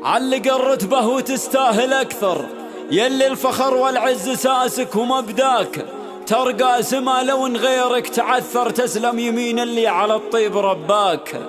علق الرتبة وتستاهل أكثر، يلي الفخر والعز ساسك ومبداك، ترقى سما لو ان غيرك تعثر، تسلم يمين اللي على الطيب رباك.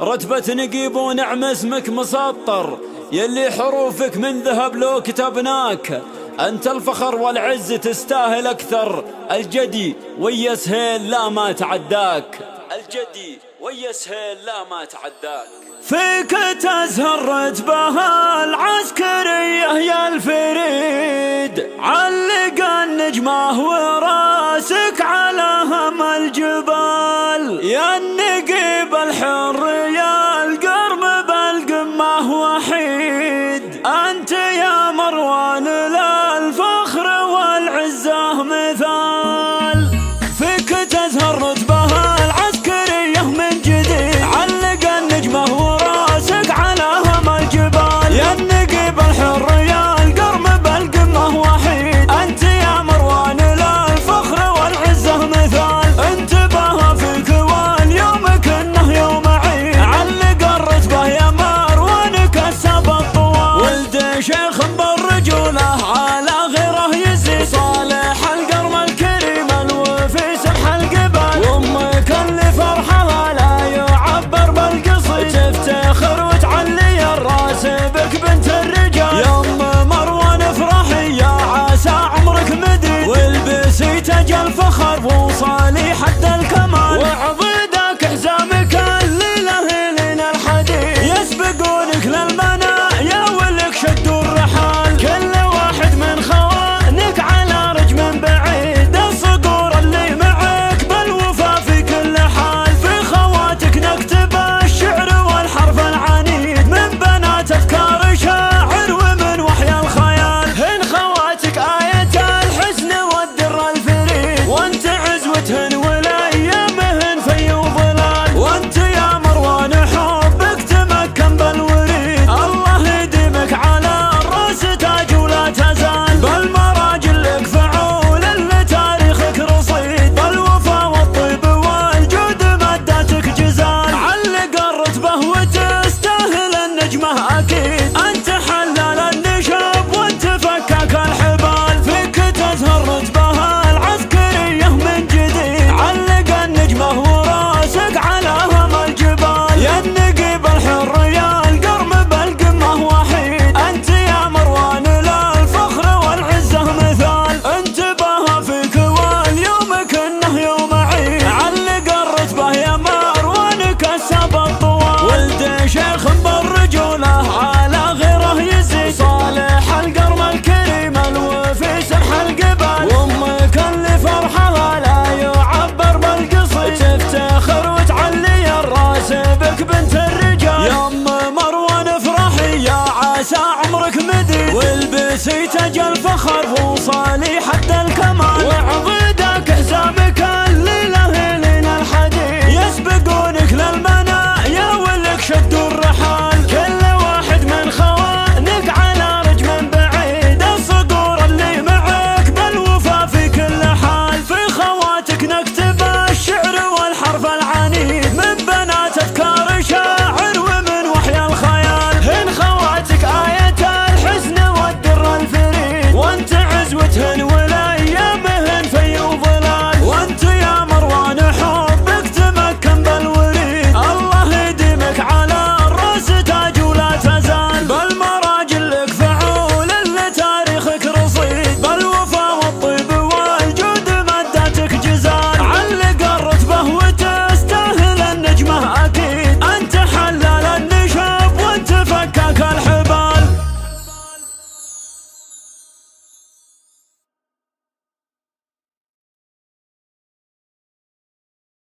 رتبة نقيب ونعم اسمك مسطر، يلي حروفك من ذهب لو كتبناك، أنت الفخر والعز تستاهل أكثر، الجدي ويا سهيل لا ما تعداك، الجدي ويا سهيل لا ما تعداك. فيك تزهر رتبها العسكرية يا الفريد، علق النجمة وراسك على هم الجبال، يا النقيب الحر يا القرم بالقمة وحيد، أنت يا مروان للفخر والعزة مثال. فيك تزهر رتبها العسكرية من جديد، علق النجمة وراسك على هم الجبال، يا النقيب الحر يا القرم بالقمة وحيد، أنت يا مروان للفخر والعزة مثال. انتبه فيك واليوم كنه يوم عيد، علق الرتبة يا مروان كسب الطوال، ولد شيخ بالرجولة على غيره يزيد، صالح القرم الكريم الوفي سمح القبال، وامك اللي فرحها لا يعبر بالقصيد، تفتخر وتعلي الراس بك بنت الرجال، يا ام مروان افرحي يا عسى عمرك مديد، والبسي تاج الفخر وصالي حد الكمال، وعضيدك حزامك الليله لين الحديد، يسبقونك للمنى يا ولك شدوا الرحال، كل واحد من خوانك على رجم بعيد، الصقور اللي معك بالوفا في كل حال، في خواتك نكتب الشعر والحرف العنيد، من بنات افكار شاعر ومن وحي الخيال، هن خواتك آية الحسن والدر الفريد، وانت عزوتهن والايامهن في وظلال، وانت يا مروان حبك تمكن بالوريد، الله يديمك على الراس تاج ولا تزال، بالمراجل لك فعول اللي تاريخك رصيد، بالوفا والطيب والجود مدتك جزال، علق الرتبة وتستاهل النجمة أكيد، أنت حلال النشب وانت فكاك الحبال. فيك تزهر رتبها العسكرية من جديد، علق النجمة وراسك على هم الجبال، يا النقيب الحر يا القرم بالقمة وحيد، أنت يا مروان للفخر والعزة مثال. انتبه فيك واليوم كنه يوم عيد، علق الرتبة يا مروان كسب الطوال، ولد شيخ بالرجولة على غيره يزيد، صالح القرم الكريم الوفي سمح القبال، وامك اللي فرحها لا يعبر بالقصيد، تفتخر وتعلي الراس بك بنت الرجال، يا ام مروان افرحي يا عسى عمرك مديد، والبسي